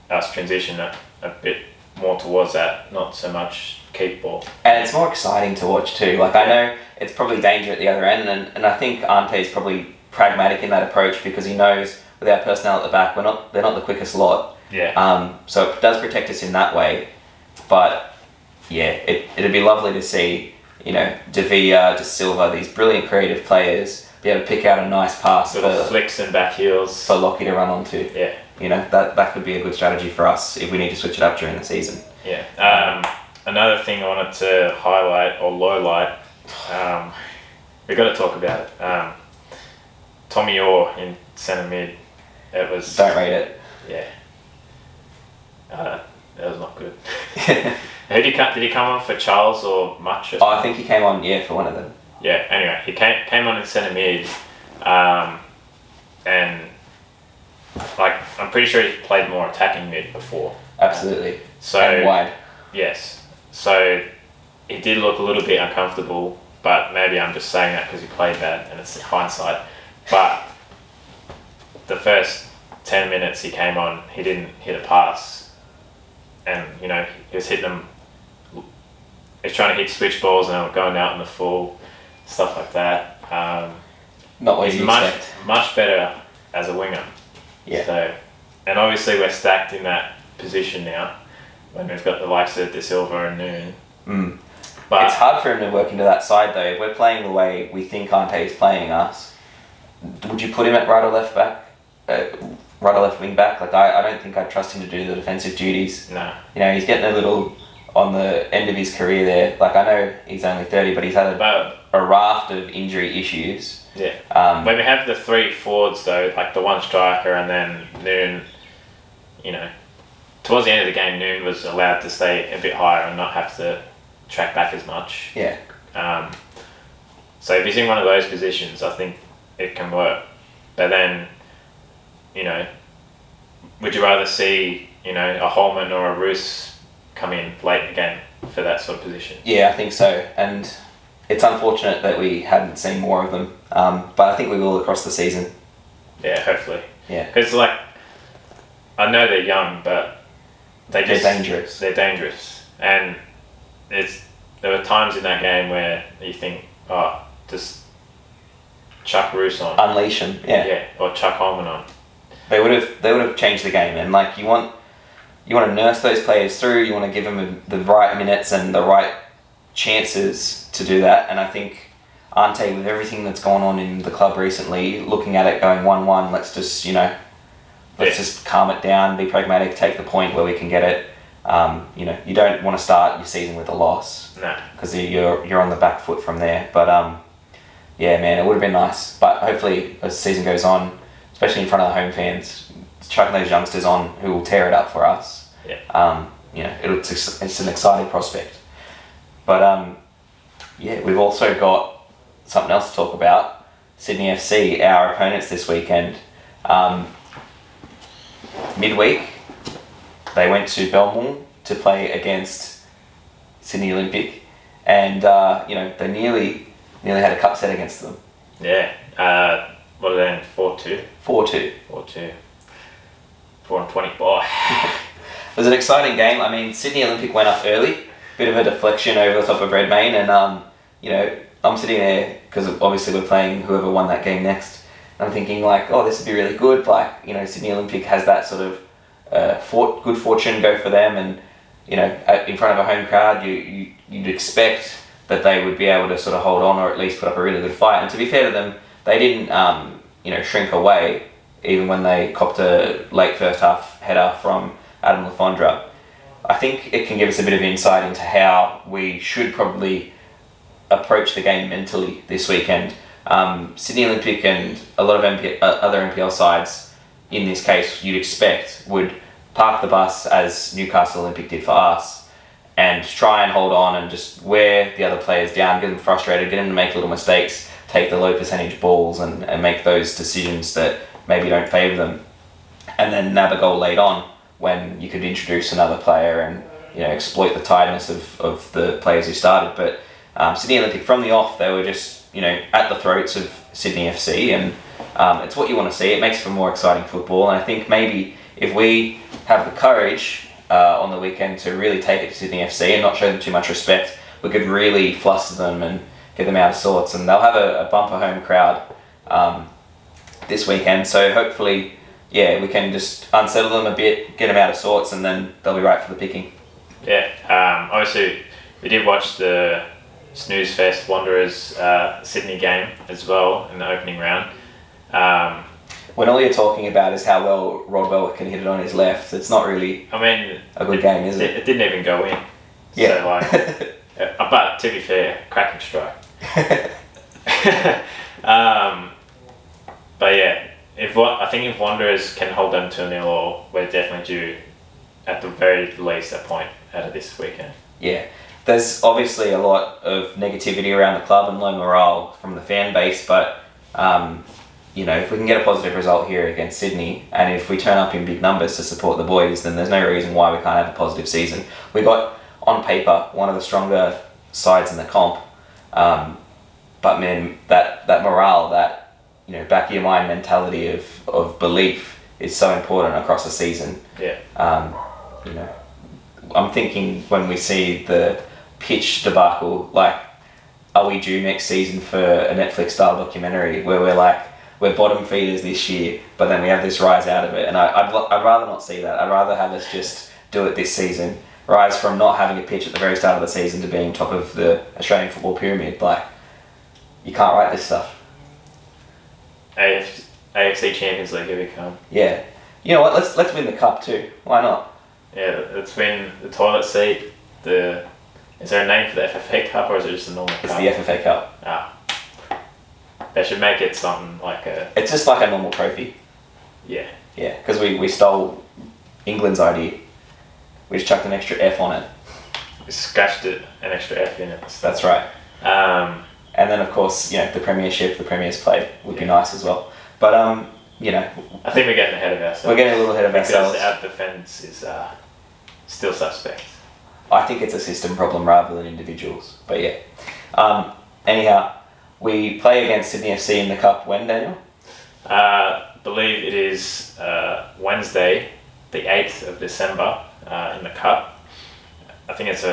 us transition a bit more towards that, not so much keep ball. And it's more exciting to watch too. Like, I know it's probably danger at the other end, and I think Ante's probably pragmatic in that approach, because he knows with our personnel at the back, they're not the quickest lot. Yeah. So it does protect us in that way. But yeah, it'd be lovely to see, you know, De Villa, De Silva, these brilliant creative players be able to pick out a nice pass, little flicks and back heels for Lockie to run onto. Yeah. that could be a good strategy for us if we need to switch it up during the season. Yeah. Another thing I wanted to highlight or lowlight, we've got to talk about it. Tommy Orr in centre mid. It was. Don't rate it. Yeah. That was not good. Did he come on for Charles or Much? Oh, I think he came on, for one of them. Yeah, anyway, he came on in centre mid, and I'm pretty sure he's played more attacking mid before. Absolutely. And wide. Yes. So he did look a little bit uncomfortable, but maybe I'm just saying that because he played that and it's hindsight. But the first 10 minutes he came on, he didn't hit a pass, and he was hitting them. He was trying to hit switch balls and they were going out in the full, stuff like that. Not what he's you much expect. much better as a winger. Yeah. So, and obviously we're stacked in that position now when we've got the likes of De Silva and Noon. But it's hard for him to work into that side though. If we're playing the way we think Ante is playing us, would you put him at right or left back? Right or left wing back? I don't think I'd trust him to do the defensive duties. No. He's getting a little on the end of his career there. I know he's only 30, but he's had a raft of injury issues. Yeah. When we have the three forwards though, the one striker and then Noon, towards the end of the game, Noon was allowed to stay a bit higher and not have to track back as much. Yeah. So if he's in one of those positions, I think it can work. But then, would you rather see, a Holman or a Roos come in late in the game for that sort of position? Yeah, I think so. And it's unfortunate that we hadn't seen more of them. But I think we will across the season. Yeah, hopefully. Yeah. Because, I know they're young, but they're dangerous. They're dangerous. And there were times in that game where you think, just chuck Roos on. Unleash them, yeah. Yeah, or chuck Holman on. They would have changed the game, and you want to nurse those players through. You want to give them the right minutes and the right chances to do that. And I think Ante, with everything that's gone on in the club recently, looking at it going 1-1, let's just just calm it down, be pragmatic, take the point where we can get it. You don't want to start your season with a loss, no, because you're on the back foot from there. But yeah, man, it would have been nice. But hopefully, as the season goes on, especially in front of the home fans, chucking those youngsters on who will tear it up for us. Yeah. It's an exciting prospect. But we've also got something else to talk about. Sydney FC, our opponents this weekend. Midweek, they went to Belmont to play against Sydney Olympic, and they nearly had a cup set against them. Yeah. What are they in? 4-2? 4-2. 4-2. 4-20. Boy. It was an exciting game. I mean, Sydney Olympic went up early, bit of a deflection over the top of Redmayne, and I'm sitting there because obviously we're playing whoever won that game next. And I'm thinking this would be really good. Sydney Olympic has that sort of good fortune go for them, and in front of a home crowd, you'd expect that they would be able to sort of hold on or at least put up a really good fight. And to be fair to them, they didn't shrink away even when they copped a late first half header from Adam Lafondra. I think it can give us a bit of insight into how we should probably approach the game mentally this weekend. Sydney Olympic and a lot of other NPL sides, in this case, you'd expect would park the bus as Newcastle Olympic did for us and try and hold on and just wear the other players down, get them frustrated, get them to make little mistakes, take the low percentage balls and make those decisions that maybe don't favour them, and then nab a goal late on when you could introduce another player and exploit the tiredness of the players who started. But Sydney Olympic, from the off, they were just at the throats of Sydney FC, and it's what you want to see. It makes for more exciting football, and I think maybe if we have the courage on the weekend to really take it to Sydney FC and not show them too much respect, we could really fluster them and get them out of sorts, and they'll have a bumper home crowd this weekend. So hopefully, we can just unsettle them a bit, get them out of sorts, and then they'll be right for the picking. Yeah, obviously we did watch the Snooze Fest Wanderers Sydney game as well in the opening round. when all you're talking about is how well Rodwell can hit it on his left, it's not really a good game, is it? It didn't even go in. Yeah. So, but to be fair, cracking strike. But yeah, I think if Wanderers can hold them 2-0, we're definitely due, at the very least, a point out of this weekend. Yeah. There's obviously a lot of negativity around the club and low morale from the fan base, but if we can get a positive result here against Sydney, and if we turn up in big numbers to support the boys, then there's no reason why we can't have a positive season. We got, on paper, one of the stronger sides in the comp, but man, that morale, that back of your mind mentality of belief is so important across the season. Yeah. I'm thinking when we see the pitch debacle, like, are we due next season for a Netflix style documentary where we're bottom feeders this year, but then we have this rise out of it? And I'd rather not see that. I'd rather have us just do it this season, rise from not having a pitch at the very start of the season to being top of the Australian football pyramid. Like, you can't write this stuff. AFC Champions League, here we come. Yeah. You know what? Let's win the cup too. Why not? Yeah, let's win the toilet seat. Is there a name for the FFA Cup, or is it just a normal cup? It's the FFA Cup. Ah. They should make it something like a... It's just like a normal trophy. Yeah. Yeah, because we stole England's idea. We just chucked an extra F on it. We scratched an extra F in it. That's right. And then, of course, the Premiership, the Premier's play would be nice as well. But, I think we're getting ahead of ourselves. We're getting a little ahead of ourselves. Because our defence is still suspect. I think it's a system problem rather than individuals. But yeah. Anyhow, we play against Sydney FC in the Cup when, Daniel? Believe it is Wednesday, the 8th of December, in the Cup. I think it's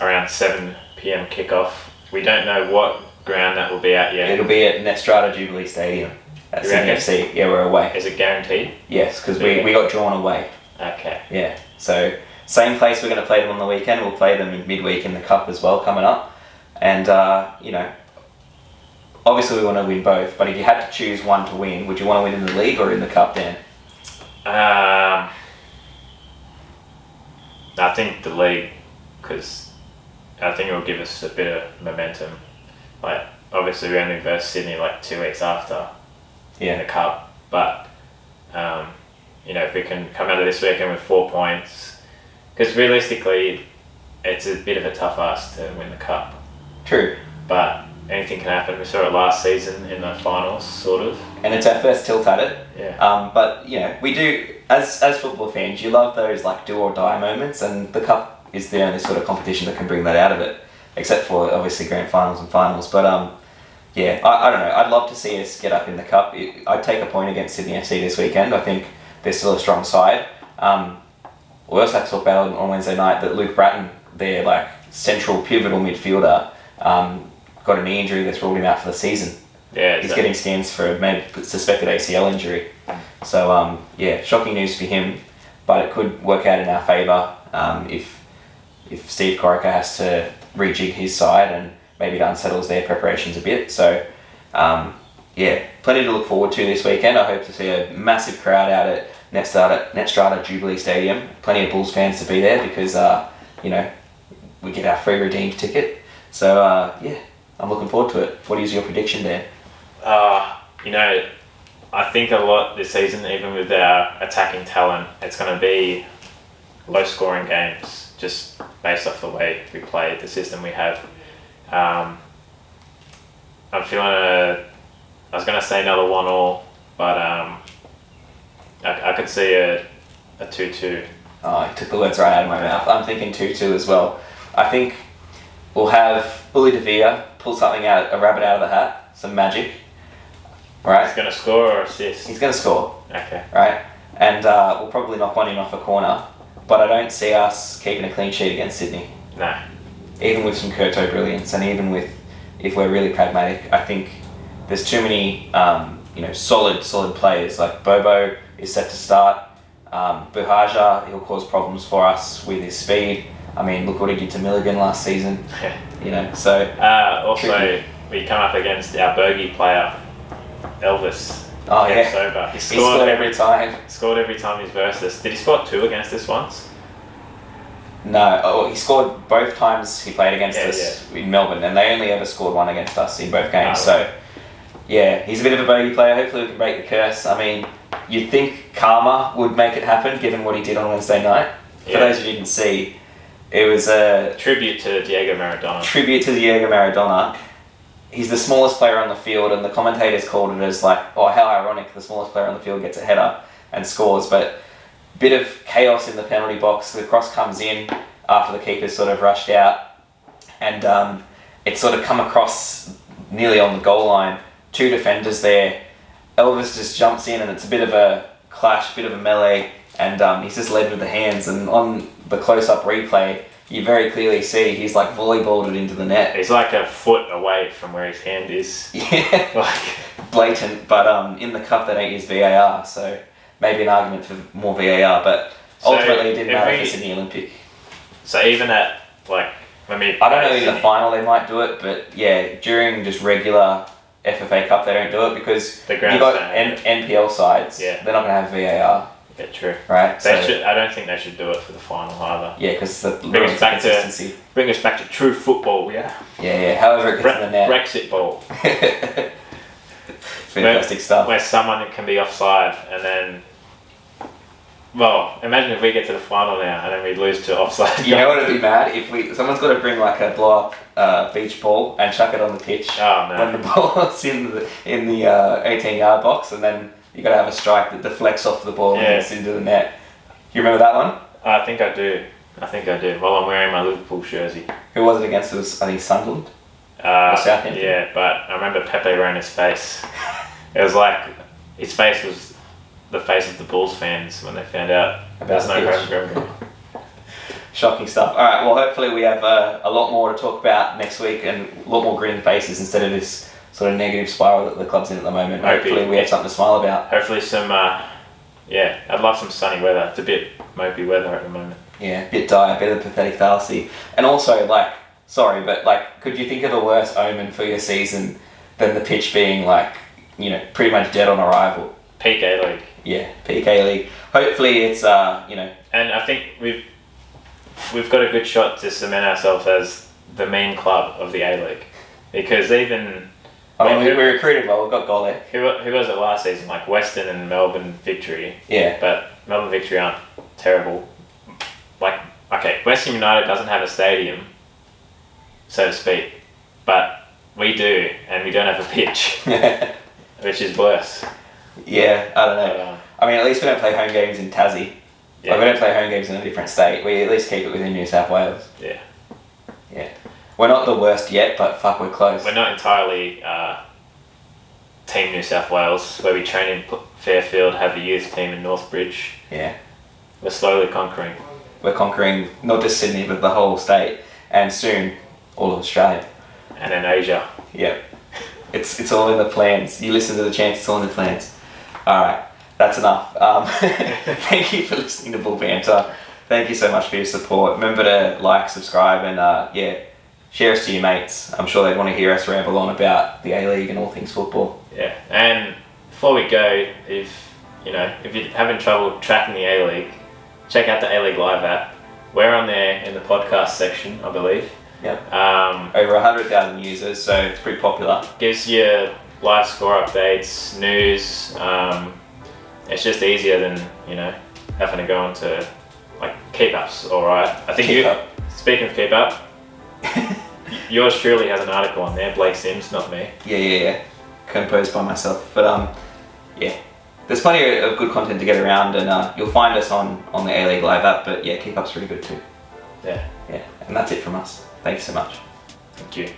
around 7 p.m. kickoff. We don't know what ground that will be at yet. It'll be at Netstrata Jubilee Stadium at Sydney FC. Yeah, we're away. Is it guaranteed? Yes, because we got drawn away. Okay. Yeah, so same place we're going to play them on the weekend. We'll play them in midweek in the Cup as well coming up. And, obviously we want to win both, but if you had to choose one to win, would you want to win in the league or in the Cup, Dan? I think the league, because I think it will give us a bit of momentum. Like, obviously we only versed Sydney 2 weeks after in the Cup, but if we can come out of this weekend with 4 points, because realistically it's a bit of a tough ask to win the Cup. True. But anything can happen. We saw it last season in the finals, sort of. And it's our first tilt at it. Yeah. But we do, as football fans, you love those do or die moments, and the Cup is the only sort of competition that can bring that out of it, except for obviously grand finals and finals. But I don't know. I'd love to see us get up in the Cup. I'd take a point against Sydney FC this weekend. I think they're still a strong side. We also have to talk about on Wednesday night that Luke Bratton, their central pivotal midfielder, got a knee injury that's ruled him out for the season. Yeah, he's getting scans for maybe suspected ACL injury. So shocking news for him, but it could work out in our favour if Steve Corica has to rejig his side, and maybe it unsettles their preparations a bit. So plenty to look forward to this weekend. I hope to see a massive crowd out at Netstrata Jubilee Stadium. Plenty of Bulls fans to be there because we get our free redeemed ticket. So I'm looking forward to it. What is your prediction, Dan? I think a lot this season, even with our attacking talent, it's going to be low-scoring games, just based off the way we play, the system we have. I'm feeling I was going to say another 1-1, but I could see a 2-2. Oh, you took the words right out of my mouth. I'm thinking 2-2 as well. I think we'll have Bully Devere pull something out, a rabbit out of the hat, some magic. Right? He's going to score or assist? He's going to score. Okay. Right? And we'll probably knock one in off a corner, but I don't see us keeping a clean sheet against Sydney. No. Even with some Curto brilliance, and even with, if we're really pragmatic, I think there's too many solid players. Like Bobo is set to start. Buhaja, he'll cause problems for us with his speed. I mean, look what he did to Milligan last season. So also, tricky. We come up against our bogey player, Elvis. Oh kept yeah, sober. he scored every time. Scored every time he's versed us. Did he score 2 against us once? No, he scored both times he played against us in Melbourne, and they only ever scored 1 against us in both games. So, yeah, he's a bit of a bogey player. Hopefully we can break the curse. I mean, you'd think karma would make it happen, given what he did on Wednesday night. For those who didn't see, it was a tribute to Diego Maradona. He's the smallest player on the field, and the commentators called it as like, oh, how ironic, the smallest player on the field gets a header and scores. But bit of chaos in the penalty box. The cross comes in after the keeper's sort of rushed out, and it's sort of come across nearly on the goal line. 2 defenders there. Elvis just jumps in, and it's a bit of a clash, a bit of a melee, and he's just led with the hands. And on the close-up replay, you very clearly see he's like volleyballed it into the net. He's like a foot away from where his hand is. Yeah, like blatant. But in the cup they don't use VAR, so maybe an argument for more VAR. But ultimately, it didn't matter for Sydney Olympic. So even at like when we, I don't know in the final they might do it, but yeah, during just regular FFA Cup they don't do it because you've got NPL sides. Yeah, they're not going to have VAR. Yeah, true. Right. They should. I don't think they should do it for the final either. Yeah, because the consistency. Bring us back to true football. Yeah. Yeah. However it gets in the net. Brexit ball. Fantastic stuff. Where someone can be offside and then. Well, imagine if we get to the final now and then we lose to offside. You know what would be mad if someone's got to bring like a blow up beach ball and chuck it on the pitch. Oh no. When the ball's in the 18-yard box, and then you got to have a strike that deflects off the ball and gets into the net. You remember that one? I think I do. While I'm wearing my Liverpool jersey. Who was it against? It was, I think, Sunderland? Or Southampton? Yeah, but I remember Pepe Reina's face. It was like, his face was the face of the Bulls fans when they found out there's no home ground. Shocking stuff. Alright, well hopefully we have a lot more to talk about next week and a lot more grinning faces instead of this sort of negative spiral that the club's in at the moment. Hopefully we have something to smile about. Hopefully some, I'd love some sunny weather. It's a bit mopey weather at the moment. Yeah, a bit dire, a bit of pathetic fallacy. And also, could you think of a worse omen for your season than the pitch being pretty much dead on arrival? Peak A-League. Yeah, peak A-League. Hopefully it's, And I think we've got a good shot to cement ourselves as the main club of the A-League. Because even... we recruited well, we've got goal there. Who was it last season? Like Western and Melbourne Victory. Yeah. But Melbourne Victory aren't terrible. Western United doesn't have a stadium, so to speak. But we do, and we don't have a pitch. Which is worse. Yeah, I don't know. At least we don't play home games in Tassie. Yeah. We don't play home games in a different state. We at least keep it within New South Wales. Yeah. Yeah. We're not the worst yet, but fuck, we're close. We're not entirely Team New South Wales, where we train in Fairfield, have a youth team in Northbridge. Yeah. We're slowly conquering. We're conquering not just Sydney, but the whole state, and soon all of Australia. And then Asia. Yeah. It's all in the plans. You listen to the chants, it's all in the plans. Alright, that's enough. Thank you for listening to Bull Banter. Thank you so much for your support. Remember to like, subscribe, and share us to your mates. I'm sure they'd want to hear us ramble on about the A-League and all things football. Yeah, and before we go, if you're having trouble tracking the A-League, check out the A-League Live app. We're on there in the podcast section, I believe. Yep. Over 100,000 users, so it's pretty popular. Gives you live score updates, news. It's just easier than having to go into keep ups. All right, I think speaking of keep up, yours truly has an article on there. Blake Sims, not me. Yeah. Composed by myself, but there's plenty of good content to get around, and you'll find us on the A-League Live app. But keep up's really good too. Yeah, and that's it from us. Thanks so much. Thank you.